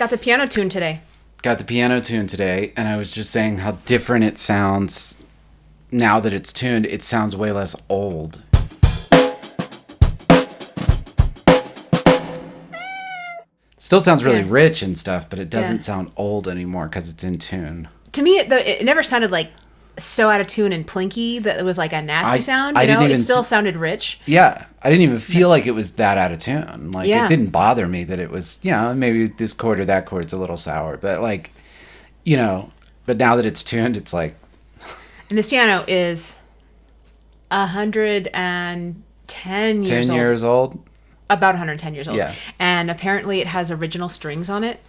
got the piano tuned today. And I was just saying how different it sounds now that it's tuned. It sounds way less old. Still sounds really rich and stuff, but it doesn't sound old anymore because it's in tune. To me, it never sounded like so out of tune and plinky that it was like a nasty sound. It still sounded rich. Yeah. I didn't even feel like it was that out of tune. Like, it didn't bother me that it was, maybe this chord or that chord's a little sour. But, like, but now that it's tuned, it's like... And this piano is 110 years old. About 110 years old. Yeah. And apparently it has original strings on it.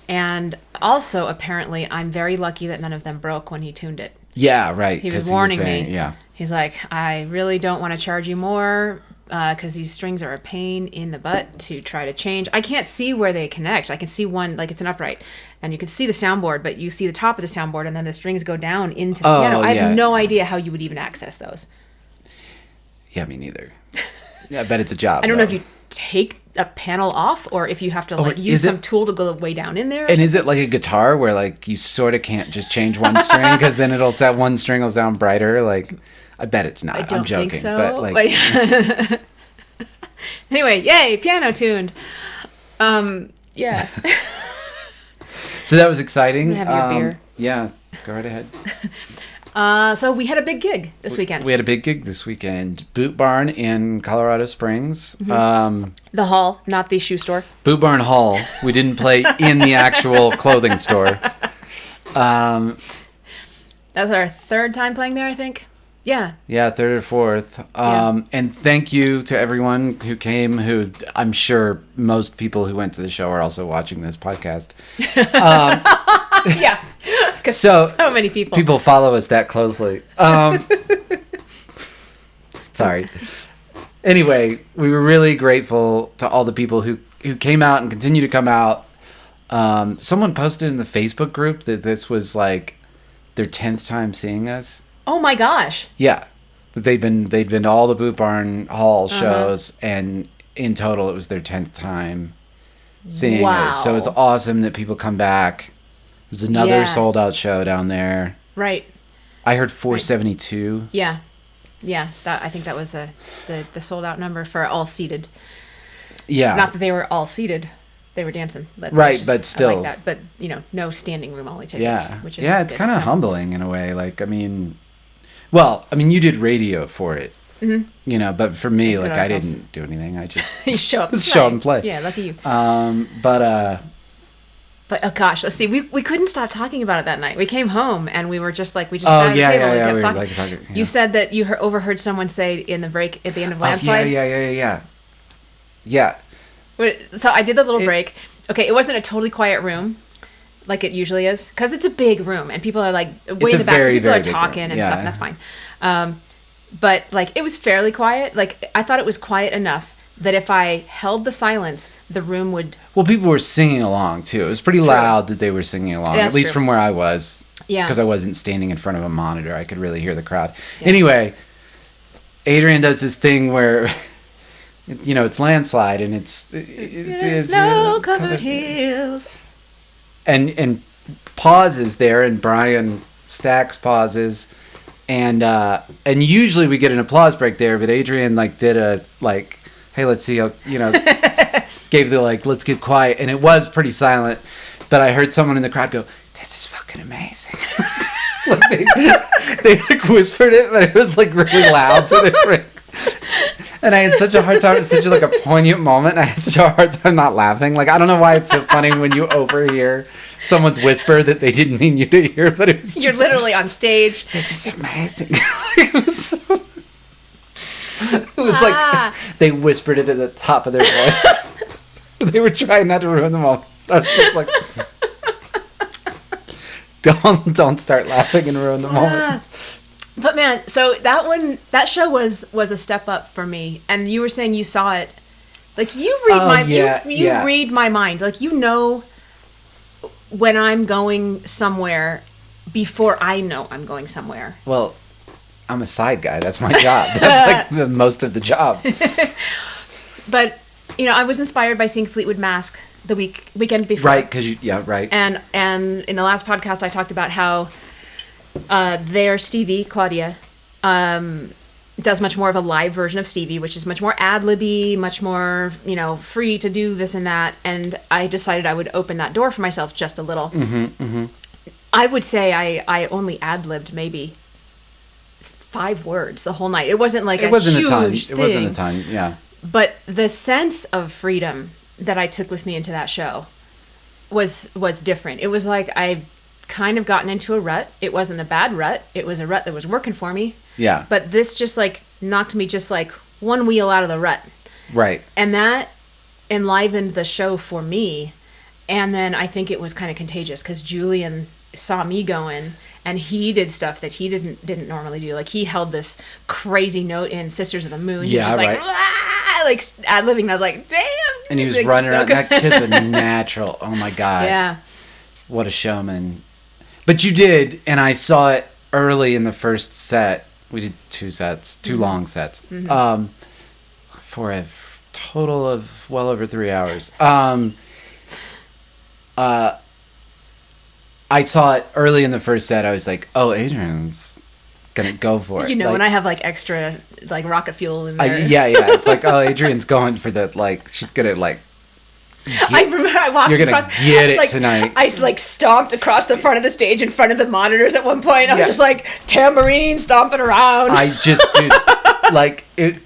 And also, apparently, I'm very lucky that none of them broke when he tuned it. Yeah, right. He was warning me. Yeah. He's like, I really don't want to charge you more because these strings are a pain in the butt to try to change. I can't see where they connect. I can see one, like it's an upright. And you can see the soundboard, but you see the top of the soundboard, and then the strings go down into the piano. I have no idea how you would even access those. Yeah, me neither. Yeah, I bet it's a job. I don't know if you take a panel off or if you have to use some tool to go way down in there. And is it like a guitar where like you sort of can't just change one string because then one string will sound brighter? Like, I bet it's not. I'm joking. Think so. But like, anyway, yay, piano tuned. Yeah. So that was exciting. I'm gonna have your beer. Yeah, go right ahead. So we had a big gig this weekend. We had a big gig this weekend. Boot Barn in Colorado Springs. Mm-hmm. The hall, not the shoe store. Boot Barn Hall. We didn't play in the actual clothing store. That's our third time playing there, I think. Yeah. Yeah, third or fourth. And thank you to everyone who came, who I'm sure most people who went to the show are also watching this podcast. Yeah. Because so many people. People follow us that closely. Sorry. Anyway, we were really grateful to all the people who came out and continue to come out. Someone posted in the Facebook group that this was like their 10th time seeing us. Oh my gosh. Yeah. They'd been to all the Boot Barn Hall shows, and in total it was their 10th time seeing us. So it's awesome that people come back. There's another sold out show down there. Right. I heard 472. Right. Yeah. Yeah. I think that was the sold out number for all seated. Yeah. Not that they were all seated. They were dancing. Right, but still. I like that. But, no standing room only tickets. Yeah. Which is it's kind of humbling in a way. Like, you did radio for it. Mm-hmm. But for me, I didn't do anything. I just you show up and play. Yeah, lucky you. But oh gosh, let's see. We couldn't stop talking about it that night. We came home and we were just like, we just sat at the table and kept talking. You said that you overheard someone say in the break at the end of Landslide. Yeah. So I did the little break. Okay, it wasn't a totally quiet room like it usually is because it's a big room and people are like way in the back. People are talking and stuff, and that's fine. But it was fairly quiet. Like I thought it was quiet enough that if I held the silence, the room would... Well, people were singing along, too. It was pretty loud that they were singing along, at least from where I was. Yeah. Because I wasn't standing in front of a monitor. I could really hear the crowd. Yeah. Anyway, Adrienne does this thing where, it's Landslide, and it's snow-covered hills. And pauses there, and Brian Stacks pauses, and usually we get an applause break there, but Adrienne, did a, hey, let's see how, gave the, let's get quiet. And it was pretty silent. But I heard someone in the crowd go, this is fucking amazing. They whispered it, but it was, really loud. So they were... And I had such a hard time. It was such a poignant moment. I had such a hard time not laughing. I don't know why it's so funny when you overhear someone's whisper that they didn't mean you to hear. But it was You're literally on stage. This is amazing. It was so... It was they whispered it at the top of their voice. They were trying not to ruin the moment. I was just don't start laughing and ruin the moment. But man, so that show was a step up for me. And you were saying you saw it. You read read my mind. When I'm going somewhere before I know I'm going somewhere. Well, I'm a side guy. That's my job. That's most of the job. But, I was inspired by seeing Fleetwood Mac the weekend before. Right, because right. And in the last podcast, I talked about how their Stevie, Claudia, does much more of a live version of Stevie, which is much more ad-libby, much more, free to do this and that. And I decided I would open that door for myself just a little. I would say I only ad-libbed maybe 5 words the whole night. It wasn't like huge thing. It wasn't a ton, yeah. But the sense of freedom that I took with me into that show was different. It was like I kind of gotten into a rut. It wasn't a bad rut. It was a rut that was working for me. Yeah. But this just like knocked me just like one wheel out of the rut. Right. And that enlivened the show for me. And then I think it was kind of contagious because Julian saw me going and he did stuff that he didn't normally do. Like he held this crazy note in Sisters of the Moon. He was just like, like ad-libbing. And I was like, damn. And he was running around. That kid's a natural. Oh my God. Yeah. What a showman. But you did, and I saw it early in the first set. We did 2 sets, 2 long sets, for a total of well over 3 hours. I saw it early in the first set. I was like, oh, Adrienne's gonna go for it. And I have like extra like rocket fuel in there. Yeah. It's like, oh, Adrienne's going for the she's gonna I remember I walked You're gonna across. Get it tonight. I stomped across the front of the stage in front of the monitors at one point. I was just like tambourine stomping around. I just did it.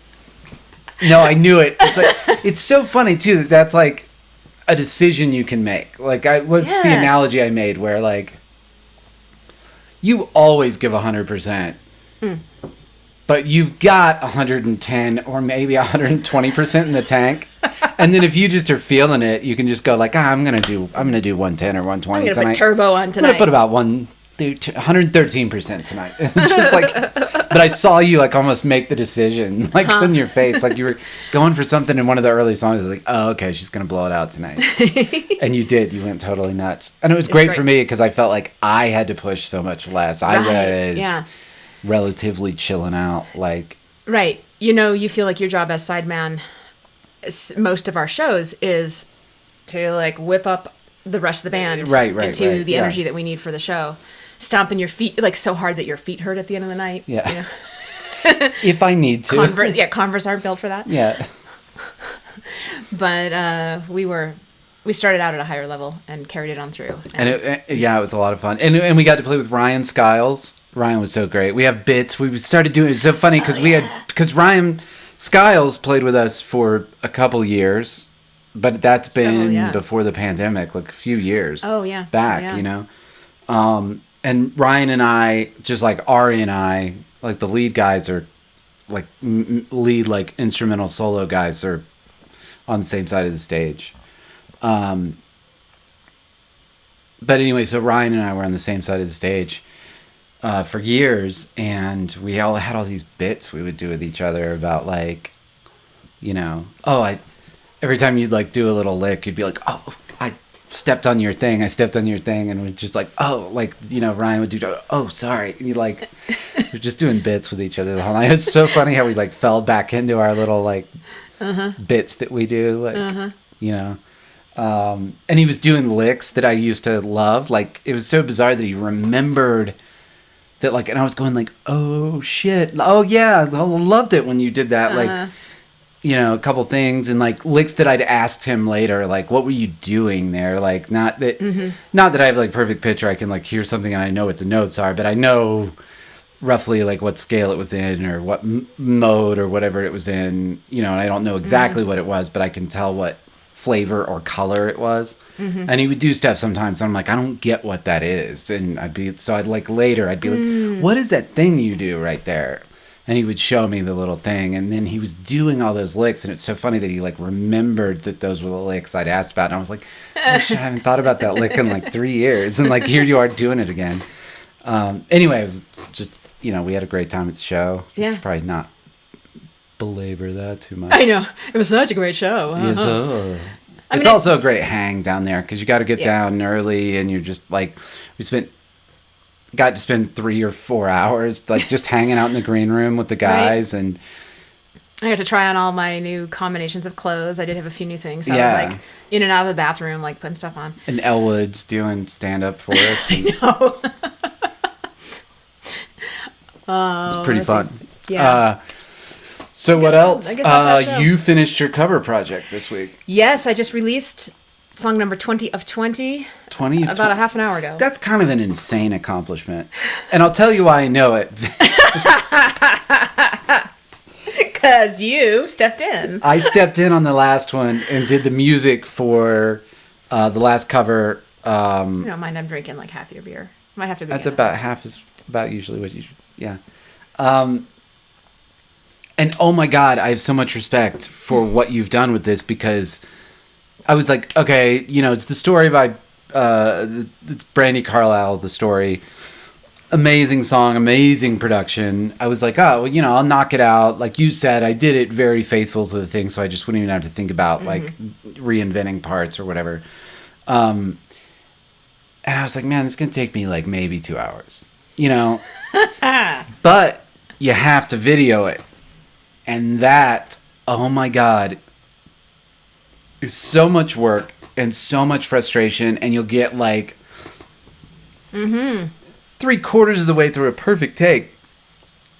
No, I knew it. It's like it's so funny too. That's like a decision you can make. What's the analogy I made where you always give 100%. But you've got 110 or maybe 120% in the tank. And then if you just are feeling it, you can just go I'm gonna do 110 or 120 I'm gonna tonight. Put turbo on tonight. I'm gonna put about 113% tonight. It's just but I saw you almost make the decision in your face, you were going for something in one of the early songs. Like, oh, okay, she's gonna blow it out tonight. And you did. You went totally nuts, and it was great for me because I felt like I had to push so much less. I was relatively chilling out, right. You feel like your job as sideman. Most of our shows is to whip up the rest of the band into the energy that we need for the show. Stomping your feet so hard that your feet hurt at the end of the night. Yeah. If I need to. Converse aren't built for that. Yeah. But we started out at a higher level and carried it on through. And it was a lot of fun. And we got to play with Ryan Skiles. Ryan was so great. We have bits. We started doing. It's so funny because Ryan Skiles played with us for a couple years, but that's been before the pandemic, a few years. Oh yeah. Back, and Ryan and I, just Ari and I, the lead guys are, lead instrumental solo guys are on the same side of the stage. But anyway, so Ryan and I were on the same side of the stage for years, and we all had all these bits we would do with each other about every time you'd do a little lick, you'd be like, oh, I stepped on your thing, and it was just Ryan would do, oh, sorry, and we're just doing bits with each other the whole night. It's so funny how we fell back into our little bits that we do, and he was doing licks that I used to love. It was so bizarre that he remembered that, and I was going oh shit, oh yeah, I loved it when you did that, a couple things, and licks that I'd asked him later, what were you doing there? Not that I have perfect picture, I can hear something and I know what the notes are, but I know roughly what scale it was in or what mode or whatever it was in, and I don't know exactly what it was, but I can tell what flavor or color it was. And he would do stuff sometimes, and I'm I don't get what that is, and later I'd be what is that thing you do right there? And he would show me the little thing, and then he was doing all those licks, and it's so funny that he remembered that those were the licks I'd asked about, and I was like, oh shit, I haven't thought about that lick in 3 years, and here you are doing it again. Anyway, it was just, we had a great time at the show. Yeah. Should probably not belabor that too much. I know. It was such a great show. Uh-huh. Yes, it's also a great hang down there because you got to get down early, and you're just got to spend 3 or 4 hours just hanging out in the green room with the guys, and I got to try on all my new combinations of clothes. I did have a few new things. So I was like in and out of the bathroom, like putting stuff on. And Elwood's doing stand-up for us. I know. It's pretty fun. Yeah. So what else? You finished your cover project this week. Yes, I just released song number 20 of 20. 20 of about a half an hour ago. That's kind of an insane accomplishment. And I'll tell you why I know it. Because you stepped in. I stepped in on the last one and did the music for the last cover. You don't mind I'm drinking like half your beer. Might have to go. That's about half is about usually what you... Yeah. And oh my God, I have so much respect for what you've done with this, because I was like, okay, it's the story by it's Brandi Carlile, the story. Amazing song, amazing production. I was like, oh, well, I'll knock it out. Like you said, I did it very faithful to the thing, so I just wouldn't even have to think about like reinventing parts or whatever. And I was like, man, it's going to take me like maybe 2 hours, But you have to video it. And that, oh my God, is so much work and so much frustration. And you'll get like 3/4 of the way through a perfect take.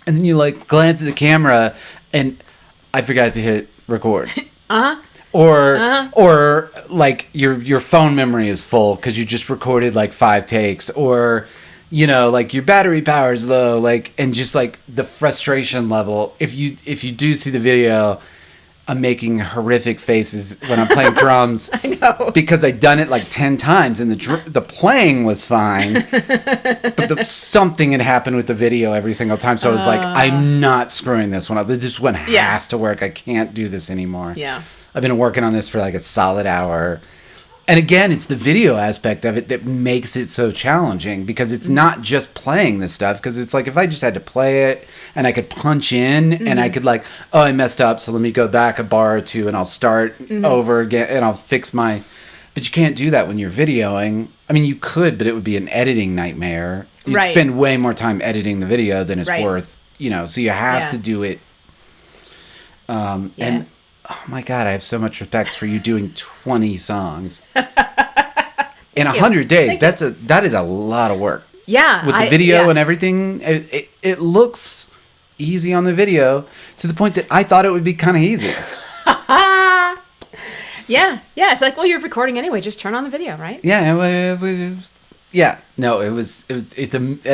And then you like glance at the camera and I forgot to hit record. Or like your phone memory is full because you just recorded like 5 takes, or like your battery power is low, like, and just like the frustration level. If you do see the video, I'm making horrific faces when I'm playing drums. I know, because I'd done it like 10 times and the playing was fine, but something had happened with the video every single time. So I was like, I'm not screwing this one up. This one has to work. I can't do this anymore. Yeah. I've been working on this for like a solid hour. And again, it's the video aspect of it that makes it so challenging, because it's not just playing this stuff. Because it's like, if I just had to play it and I could punch in and I could like, oh, I messed up, so let me go back a bar or two and I'll start over again and I'll fix my... But you can't do that when you're videoing. I mean, you could, but it would be an editing nightmare. You'd spend way more time editing the video than it's worth, so you have to do it. And... oh my God, I have so much respect for you doing 20 songs in 100 days. That is a lot of work. Yeah. With the video and everything, it looks easy on the video to the point that I thought it would be kind of easy. Yeah. It's like, well, you're recording anyway. Just turn on the video, right? Yeah. No, it's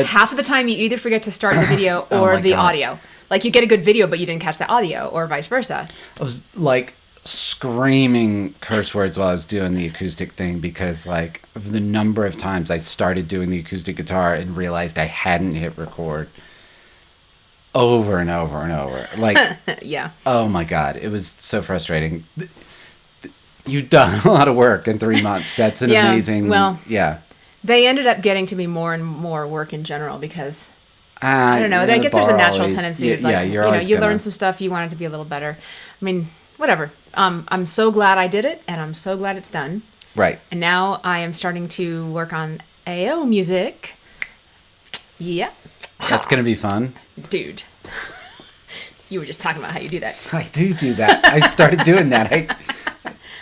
half of the time you either forget to start the video or the audio. Like, you get a good video, but you didn't catch the audio, or vice versa. I was, like, screaming curse words while I was doing the acoustic thing, because, like, of the number of times I started doing the acoustic guitar and realized I hadn't hit record over and over and over. Like, yeah. Oh, my God. It was so frustrating. You've done a lot of work in 3 months. That's an amazing... Well, yeah. They ended up getting to be more and more work in general, because... I don't know. I guess there's a natural tendency. You learn some stuff. You want it to be a little better. I mean, whatever. I'm so glad I did it, and I'm so glad it's done. Right. And now I am starting to work on AO music. Yeah. That's going to be fun. Dude. You were just talking about how you do that. I do that. I started doing that. I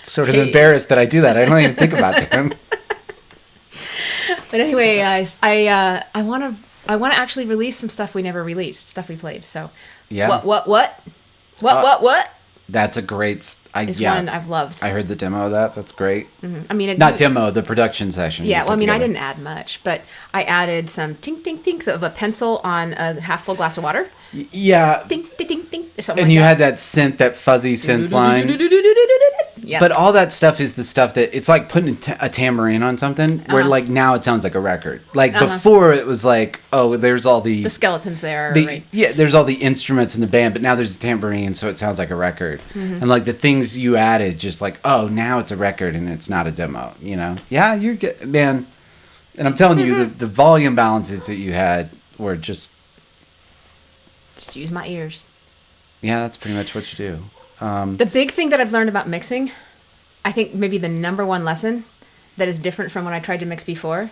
sort of embarrassed that I do that. I don't even think about them. But anyway, guys, I want to actually release some stuff we never released, stuff we played. So, yeah. What? That's a great... one I've loved. I heard the demo of that. That's great. Mm-hmm. I mean... the production session. Yeah, well, I mean, I didn't add much, but I added some tink of a pencil on a half full glass of water. Yeah. Tink, or something and like you that. had that synth, that fuzzy synth line. Yeah. But all that stuff is the stuff that... It's like putting a tambourine on something, where like now it sounds like a record. Like before it was like, oh, there's all the... The skeletons there, right? Yeah, there's all the instruments in the band, but now there's a tambourine, so it sounds like a record. Mm-hmm. And like the things you added, just like, oh, now it's a record and it's not a demo, Yeah, you're good, man. And I'm telling you, the volume balances that you had were just use my ears. Yeah, that's pretty much what you do. The big thing that I've learned about mixing, I think maybe the number one lesson that is different from when I tried to mix before,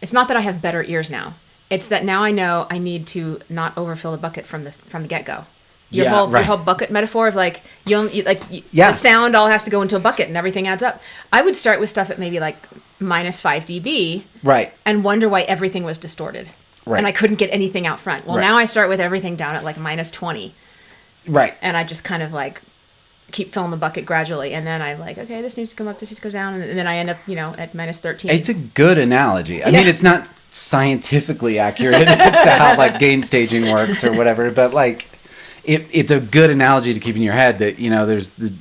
it's not that I have better ears now. It's that now I know I need to not overfill the bucket from the get-go. Your whole bucket metaphor of like the sound all has to go into a bucket and everything adds up. I would start with stuff at maybe like -5 dB, right, and wonder why everything was distorted, right, and I couldn't get anything out front. Well, now I start with everything down at like -20, right, and I just kind of like keep filling the bucket gradually, and then I'm like, okay, this needs to come up, this needs to go down, and then I end up at -13. It's a good analogy. I mean, it's not scientifically accurate as to how like gain staging works or whatever, but like it's a good analogy to keep in your head that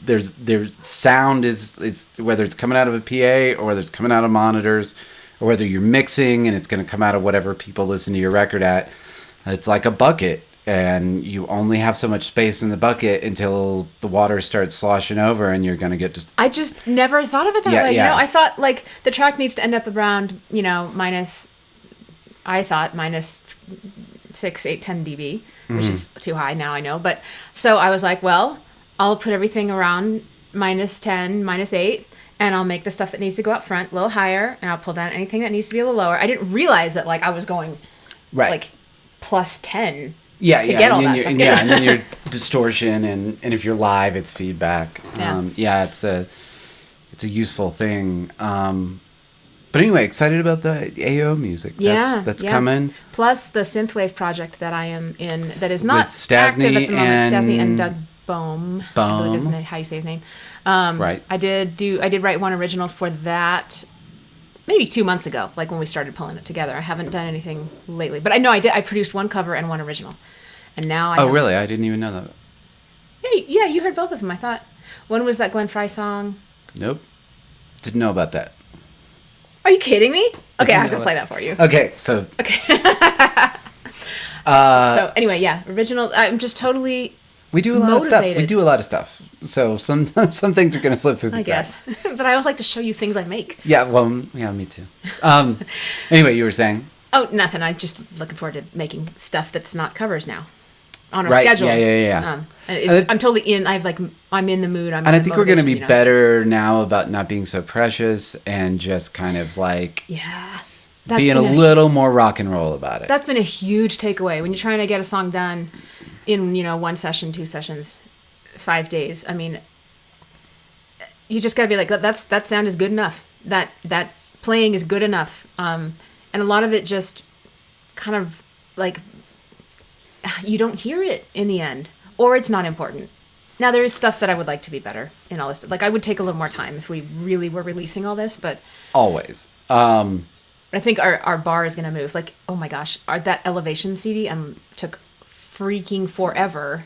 there's sound is whether it's coming out of a PA or whether it's coming out of monitors or whether you're mixing and it's going to come out of whatever people listen to your record at. It's like a bucket, and you only have so much space in the bucket until the water starts sloshing over, and you're going to get just... I just never thought of it that way. I thought like the track needs to end up around -6, 8, 10 dB, which is too high now, I know. But so I was like, well, I'll put everything around -10, -8, and I'll make the stuff that needs to go up front a little higher, and I'll pull down anything that needs to be a little lower. I didn't realize that like I was going like +10 to get all that stuff. Yeah, and then your distortion, and if you're live, it's feedback. It's a useful thing. But anyway, excited about the AO music. That's coming. Plus the synthwave project that I am in that is not active at the moment. Stasny and Doug Bohm. I believe is how you say his name. Right. I did write one original for that maybe 2 months ago, like when we started pulling it together. I haven't done anything lately, but I know I did. I produced one cover and one original, and now really? I didn't even know that. Yeah, you heard both of them. I thought one was that Glenn Frey song. Nope, didn't know about that. Are you kidding me? Okay, I have to play that for you. Okay, so... Okay. So, anyway, original... I'm just totally We do a lot of stuff. We do a lot of stuff. So, some things are going to slip through the cracks. I guess. But I always like to show you things I make. Yeah, well, me too. Anyway, you were saying? Oh, nothing. I'm just looking forward to making stuff that's not covers now. On our schedule. Yeah. I'm totally in. I'm in the mood. And I think we're going to be better now about not being so precious and just kind of like being a little more rock and roll about it. That's been a huge takeaway when you're trying to get a song done in 1 session, 2 sessions, 5 days. I mean, you just got to be like, that sound is good enough. That playing is good enough. And a lot of it just kind of like. You don't hear it in the end, or it's not important. Now, there is stuff that I would like to be better in all this stuff. Like, I would take a little more time if we really were releasing all this, but... Always. I think our bar is going to move. Like, oh my gosh, that Elevation CD took freaking forever.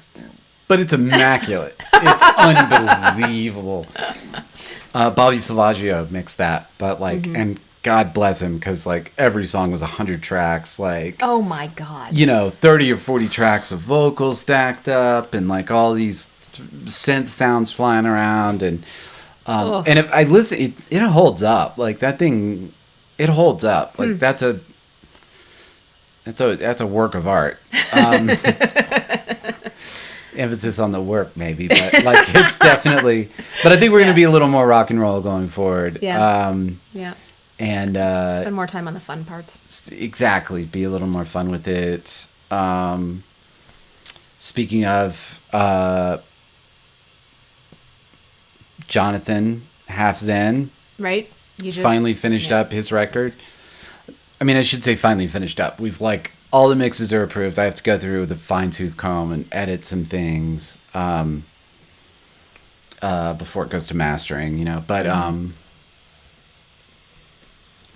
But it's immaculate. It's unbelievable. Bobby Salvaggio mixed that, but like, and God bless him, because like every song was 100 tracks, like, oh my God, 30 or 40 tracks of vocals stacked up, and like all these synth sounds flying around, and if I listen, it holds up. Like that thing, it holds up. Like that's a work of art. Emphasis on the work, maybe, but like it's definitely. But I think we're going to be a little more rock and roll going forward. And spend more time on the fun parts. Exactly, be a little more fun with it. Speaking of Jonathan Half Zen, right? You just finally finished up his record. I mean, I should say finally finished up. We've like all the mixes are approved. I have to go through with a fine-tooth comb and edit some things before it goes to mastering. But.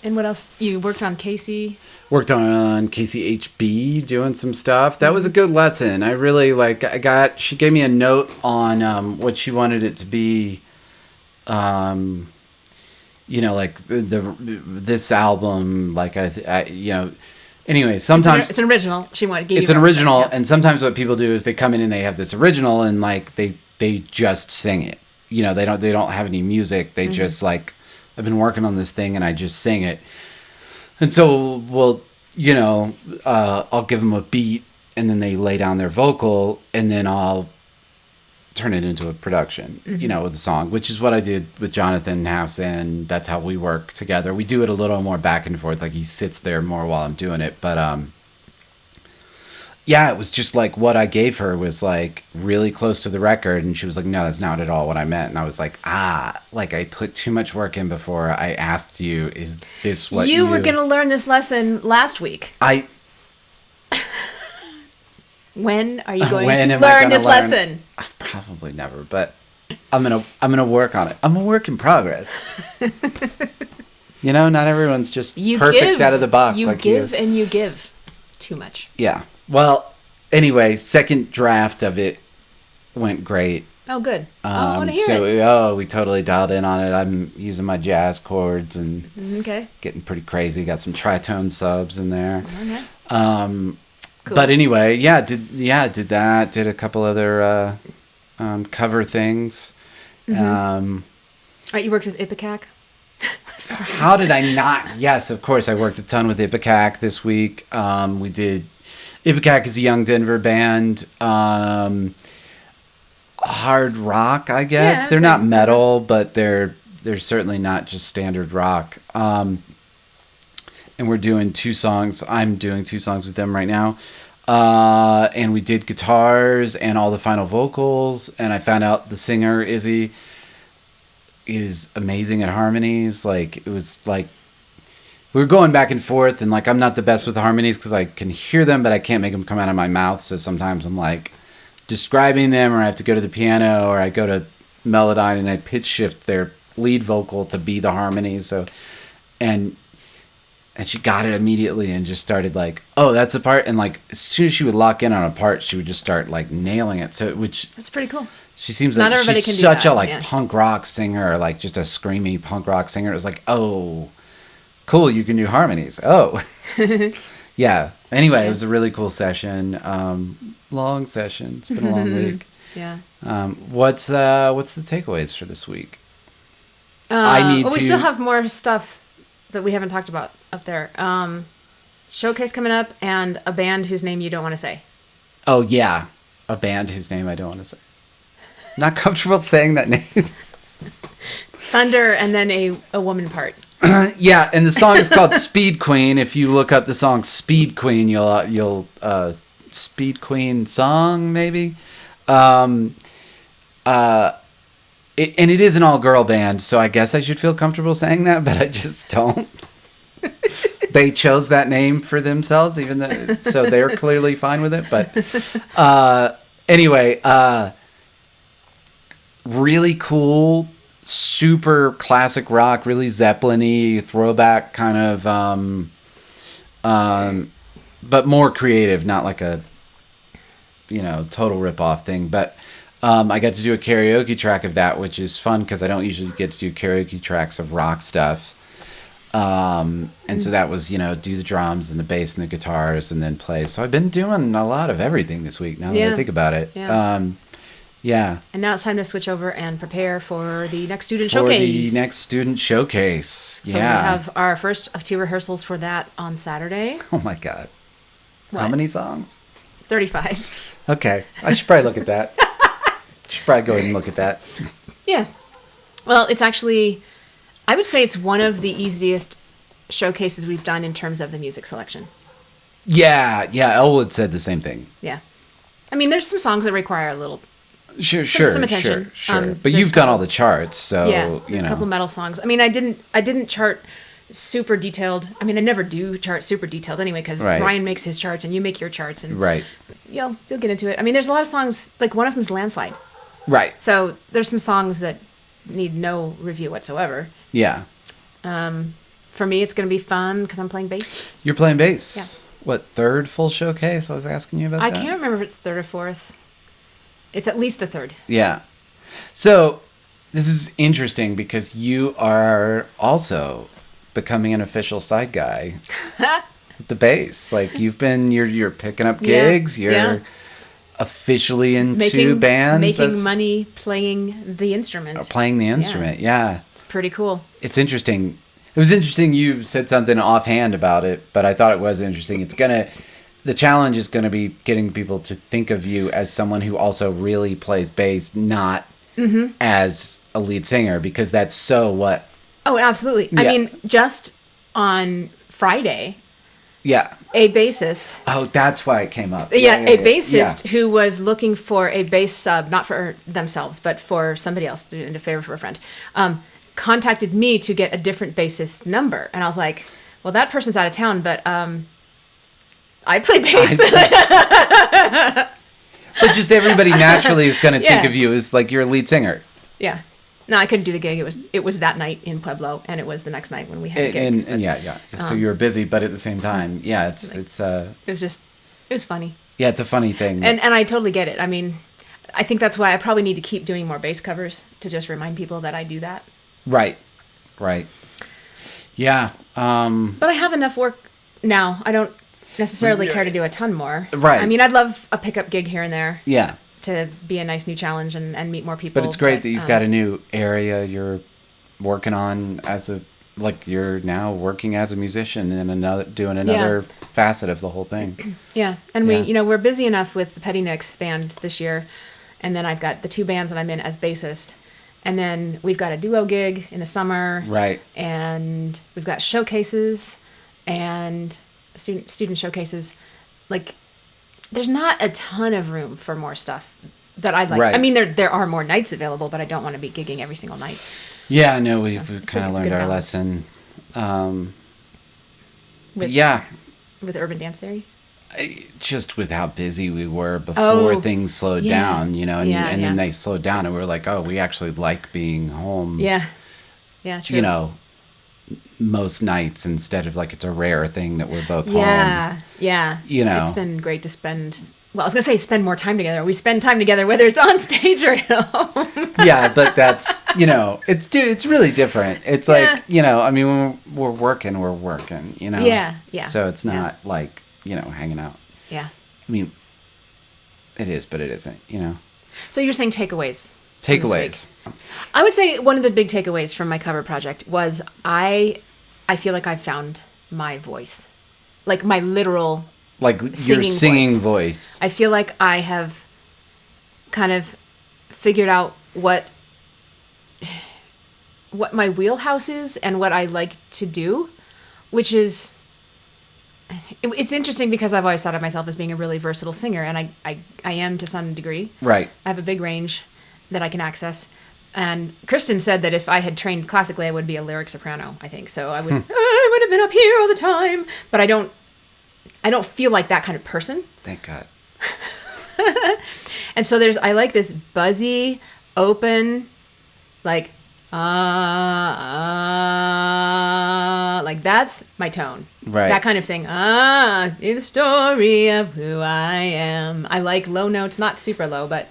And what else? You worked on Casey? Worked on KCHB, doing some stuff. That was a good lesson. I really she gave me a note on what she wanted it to be. Like this album, like anyway, sometimes it's an original. She wanted to give you. It's an original, and sometimes what people do is they come in and they have this original, and like they just sing it. They don't have any music. They just like. I've been working on this thing and I just sing it. And so, I'll give them a beat and then they lay down their vocal and then I'll turn it into a production, with a song, which is what I did with Jonathan House, and that's how we work together. We do it a little more back and forth. Like he sits there more while I'm doing it. But, yeah, it was just like what I gave her was like really close to the record, and she was like, no, that's not at all what I meant. And I was like, like I put too much work in before I asked you, is this what you were going to learn this lesson last week. When are you going to learn this lesson? Probably never, but I'm gonna work on it. I'm a work in progress. You know, not everyone's just perfect out of the box. You give and you give too much. Yeah. Well, anyway, second draft of it went great. Oh, good. I want to hear it. So, we totally dialed in on it. I'm using my jazz chords and getting pretty crazy. Got some tritone subs in there. Okay. Cool. But anyway, did that. Did a couple other cover things. Mm-hmm. Right, you worked with Ipecac? How did I not? Yes, of course. I worked a ton with Ipecac this week. We did. Ipecac is a young Denver band. Hard rock, I guess. They're not metal, but they're certainly not just standard rock. And we're doing 2 songs. I'm doing 2 songs with them right now. And we did guitars and all the final vocals. And I found out the singer, Izzy, is amazing at harmonies. Like, it was like, we were going back and forth, and like, I'm not the best with the harmonies because I can hear them, but I can't make them come out of my mouth. So sometimes I'm like describing them, or I have to go to the piano, or I go to Melodyne and I pitch shift their lead vocal to be the harmonies. So, and she got it immediately and just started like, oh, that's a part. And like, as soon as she would lock in on a part, she would just start like nailing it. So, which that's pretty cool. She seems like she's such a like punk rock singer, like just a screamy punk rock singer. It was like, oh, cool, you can do harmonies. Oh, yeah. Anyway, it was a really cool session. Long session. It's been a long week. Yeah. What's the takeaways for this week? We still have more stuff that we haven't talked about up there. Showcase coming up, and a band whose name you don't want to say. Oh yeah, a band whose name I don't want to say. Not comfortable saying that name. Thunder, and then a woman part. Yeah, and the song is called Speed Queen. If you look up the song Speed Queen, you'll Speed Queen song maybe. And it is an all-girl band, so I guess I should feel comfortable saying that, but I just don't. They chose that name for themselves, so they're clearly fine with it. But anyway, really cool, super classic rock, really Zeppelin-y, throwback kind of, but more creative, not like a, total rip-off thing. But I got to do a karaoke track of that, which is fun because I don't usually get to do karaoke tracks of rock stuff. And so that was, do the drums and the bass and the guitars and then play. So I've been doing a lot of everything this week now that I think about it. Yeah. Yeah. And now it's time to switch over and prepare for the next student showcase. So we have our first of 2 rehearsals for that on Saturday. Oh my God. What? How many songs? 35. Okay. I should probably look at that. Should probably go ahead and look at that. Yeah. Well, it's actually, I would say it's one of the easiest showcases we've done in terms of the music selection. Yeah. Elwood said the same thing. Yeah. I mean, there's some songs that require a little... Some attention. Sure. But you've done all the charts, so, a couple metal songs. I mean, I didn't chart super detailed. I mean, I never do chart super detailed anyway, because Ryan makes his charts and you make your charts, and you'll get into it. I mean, there's a lot of songs, like one of them is Landslide. Right. So there's some songs that need no review whatsoever. Yeah. For me, it's going to be fun because I'm playing bass. You're playing bass? Yeah. What, third full showcase? I was asking you about that. I can't remember if it's third or fourth. It's at least the third. Yeah. So this is interesting because you are also becoming an official side guy with the bass. Like you're picking up gigs. You're officially into bands. Making money playing the instrument. Yeah. It's pretty cool. It's interesting. It was interesting you said something offhand about it, but I thought it was interesting. The challenge is going to be getting people to think of you as someone who also really plays bass, not as a lead singer, because that's so what... Oh, absolutely. Yeah. I mean, just on Friday, Yeah. A bassist. Oh, that's why it came up. Yeah, a bassist who was looking for a bass sub, not for themselves, but for somebody else, doing a favor for a friend, contacted me to get a different bassist number. And I was like, well, that person's out of town, but I play bass. But just everybody naturally is going to think of you as like you're a lead singer. Yeah. No, I couldn't do the gig. It was that night in Pueblo, and it was the next night when we had a gig. And so you were busy, but at the same time, it was funny. Yeah, it's a funny thing. And I totally get it. I mean, I think that's why I probably need to keep doing more bass covers to just remind people that I do that. Right. Yeah. But I have enough work now. I don't necessarily care to do a ton more. Right. I mean, I'd love a pickup gig here and there. Yeah. To be a nice new challenge and meet more people. But it's great that you've got a new area you're working on you're now working as a musician and doing another facet of the whole thing. Yeah. And we're busy enough with the Petty Nicks band this year. And then I've got the 2 bands that I'm in as bassist. And then we've got a duo gig in the summer. Right. And we've got showcases and student showcases. Like, there's not a ton of room for more stuff that I'd like. Right. I mean, there are more nights available, but I don't want to be gigging every single night. Yeah, no, we kind of learned our lesson. With Urban Dance Theory? Just with how busy we were before things slowed down, and then they slowed down and we were like, oh, we actually like being home. Yeah. Yeah, true. Most nights instead of like it's a rare thing that we're both home. Yeah. It's been great to spend more time together. We spend time together whether it's on stage or at home. Yeah, but that's, it's really different. It's like, I mean, when we're working, Yeah. So it's not like, hanging out. Yeah. I mean, it is, but it isn't, So you're saying takeaways. Takeaways. I would say one of the big takeaways from my cover project was I feel like I found my voice. Like my literal your singing voice. I feel like I have kind of figured out what my wheelhouse is and what I like to do, which is it's interesting because I've always thought of myself as being a really versatile singer, and I am to some degree. Right. I have a big range that I can access. And Kristen said that if I had trained classically, I would be a lyric soprano, I think. So I would have been up here all the time. But I don't feel like that kind of person. Thank God. And so I like this buzzy, open, like that's my tone. Right. That kind of thing. The story of who I am. I like low notes, not super low, but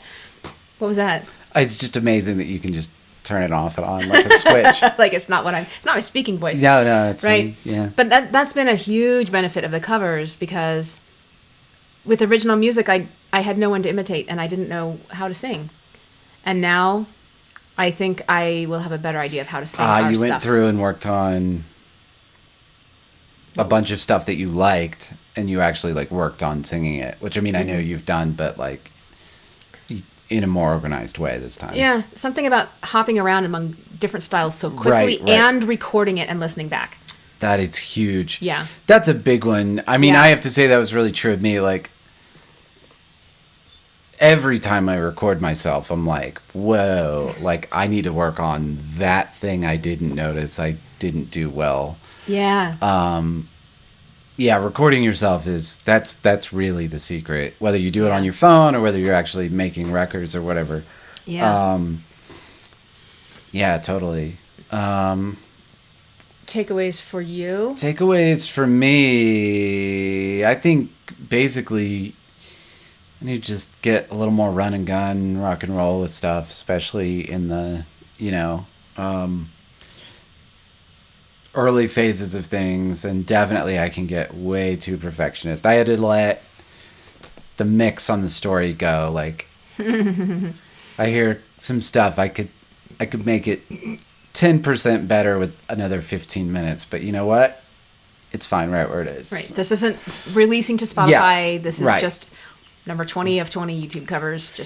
what was that? It's just amazing that you can just turn it off and on like a switch. Like it's not my speaking voice. No, it's right. Yeah. But that's been a huge benefit of the covers because with original music, I had no one to imitate and I didn't know how to sing, and now I think I will have a better idea of how to sing our you stuff. went through and worked on a bunch of stuff that you liked, and you actually worked on singing it, which I mean I know you've done, but in a more organized way this time. Yeah, something about hopping around among different styles so quickly right. and recording it and listening back. That is huge. Yeah. That's a big one. I mean, I have to say that was really true of me. Every time I record myself, I'm like, whoa, I need to work on that thing I didn't notice I didn't do well. Yeah. Recording yourself that's really the secret. Whether you do it on your phone or whether you're actually making records or whatever. Yeah. Totally. Takeaways for you? Takeaways for me, I think basically I need to just get a little more run and gun, rock and roll with stuff, especially in the, early phases of things, and definitely I can get way too perfectionist. I had to let the mix on the story go. I hear some stuff I could make it 10% better with another 15 minutes, but you know what? It's fine right where it is. Right. This isn't releasing to Spotify. Yeah. This is just number 20 of 20 YouTube covers.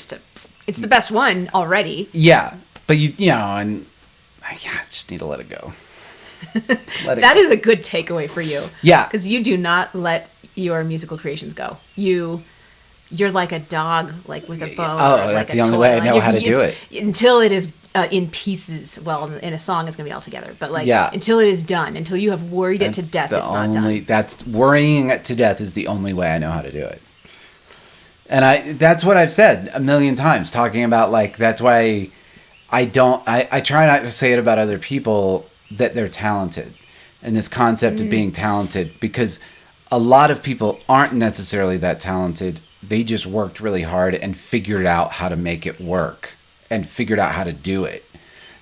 It's the best one already. Yeah, but I just need to let it go. That is a good takeaway for you. Yeah. Because you do not let your musical creations go. You're like a dog, like with a bow. Oh, that's like the only way I know how to do it. Until it is in pieces. Well, in a song, it's going to be all together. But until it is done, until you have worried it to death, it's not done. That's worrying it to death is the only way I know how to do it. And that's what I've said a million times, talking about like, that's why I try not to say it about other people that they're talented, and this concept of being talented, because a lot of people aren't necessarily that talented. They just worked really hard and figured out how to make it work and figured out how to do it.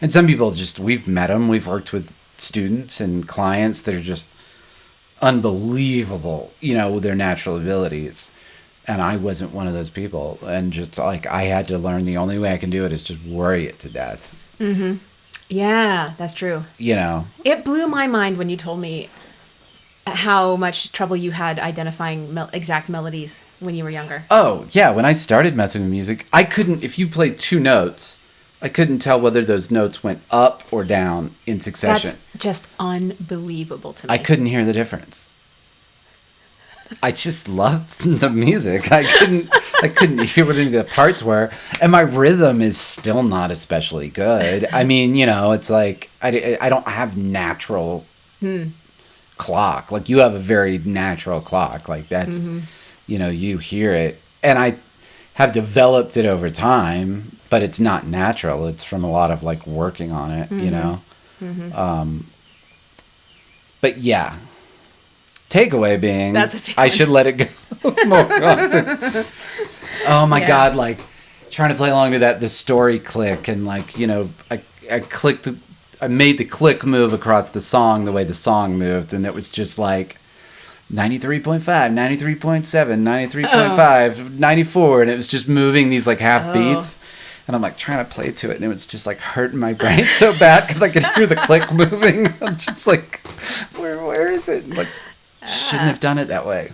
And some people we've met them. We've worked with students and clients that are just unbelievable, with their natural abilities. And I wasn't one of those people. And just like, I had to learn the only way I can do it is just worry it to death. Mm-hmm. Yeah, that's true. It blew my mind when you told me how much trouble you had identifying exact melodies when you were younger. Oh, yeah. When I started messing with music, I couldn't, if you played two notes, I couldn't tell whether those notes went up or down in succession. That's just unbelievable to me. I couldn't hear the difference. I just loved the music. I couldn't hear what any of the parts were. And my rhythm is still not especially good. I mean, it's like, I don't have natural clock. Like, you have a very natural clock. Like, that's, you hear it. And I have developed it over time, but it's not natural. It's from a lot of like working on it, but yeah. Takeaway being, I should let it go more often. Oh my God, like trying to play along to the story click, and like, I made the click move across the song the way the song moved, and it was just like 93.5, 93.7, 93.5, 94, and it was just moving these like half beats. And I'm like trying to play to it, and it was just like hurting my brain so bad because I could hear the click moving. I'm just like, where is it? Like, shouldn't have done it that way.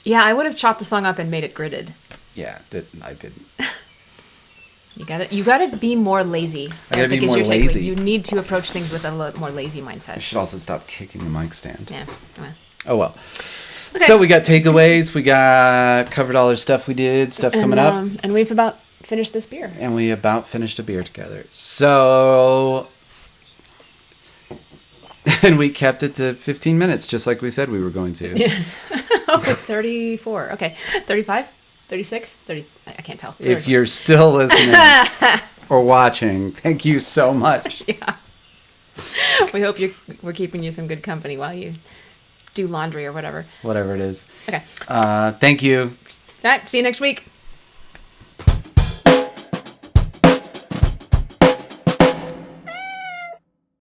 Yeah, I would have chopped the song up and made it gridded. Yeah, I didn't. You gotta be more lazy. I gotta be more lazy. You need to approach things with a little more lazy mindset. I should also stop kicking the mic stand. Yeah. Oh well. Okay. So we got takeaways. We got covered all our stuff we did. Stuff coming up. And we've about finished this beer. And we about finished a beer together. So. And we kept it to 15 minutes, just like we said we were going to. Yeah. 34. Okay. 35? 36? 30. I can't tell. If you're still listening or watching, thank you so much. Yeah. We hope we're keeping you some good company while you do laundry or whatever. Whatever it is. Okay. Thank you. All right. See you next week.